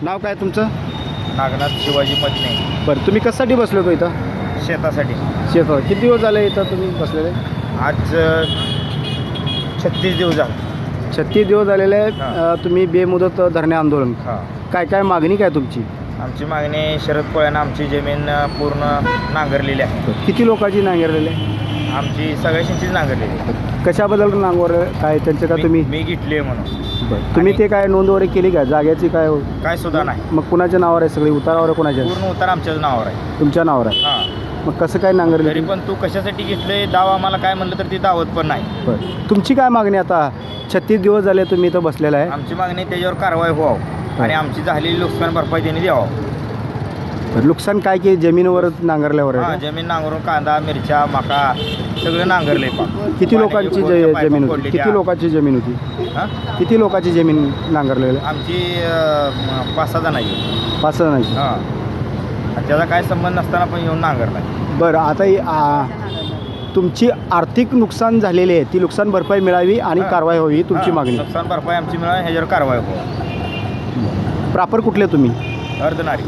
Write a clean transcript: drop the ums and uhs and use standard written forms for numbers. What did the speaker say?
नाव काय तुमचं? नागनाथ शिवाजी मधने. बरं, तुम्ही कशासाठी बसले होतो इथं? शेतासाठी. शेतात किती दिवस झाले इथं तुम्ही बसलेले? आज 36 दिवस झाले. 36 दिवस झालेले आहेत. हां. तुम्ही बेमुदत धरणे आंदोलन, हां. काय काय मागणी काय तुमची? आमची मागणी शरद पवारांना आमची जमीन पूर्ण नांगरलेली आहे. किती लोकांची नांगरलेली आहे? आमची सगळ्यांचीच नांगरलेली आहे. कशाबद्दल नांगर काय त्यांचं का तुम्ही? मी घेतली आहे म्हणून. बरं, तुम्ही ते काय नोंद वगैरे केली का जाग्याची काय? काय सुद्धा नाही. मग कुणाच्या नावावर आहे? सगळी उतारावर आहे कोणाच्या? पूर्ण उतार आमच्याच नावावर आहे. तुमच्या नावावर आहे. हां. मग कसं काय नांगरले? तरी पण तू कशासाठी घेतलंय दाव आम्हाला काय म्हणलं तर ती दावत पण नाही. बरं, तुमची काय मागणी आता? 36 दिवस झाले तुम्ही इथं बसलेला आहे. आमची मागणी त्याच्यावर कारवाई व्हावं आणि आमची झालेली नुकसान भरपाई त्यांनी द्यावं. बरं, नुकसान काय की जमिनीवरच नांगरल्यावर हां, आहे का? जमीन नांगरून कांदा मिरच्या मका सगळं नांगरले पा. किती लोकांची जमीन होती? किती लोकांची जमीन होती? हां, किती लोकांची जमीन नांगरलेली? आमची 5-6 जणांची. 5 जणांची. हां, आणि त्याचा काय संबंध नसताना पण येऊन नांगरला. बरं, आता तुमची आर्थिक नुकसान झालेली आहे, ती नुकसान भरपाई मिळावी आणि हां. कारवाई व्हावी तुमची हां, मागणी. नुकसान भरपाई आमची मिळावी ह्याच्यावर कारवाई व्हावं. प्रॉपर कुठले तुम्ही? अर्धनारी.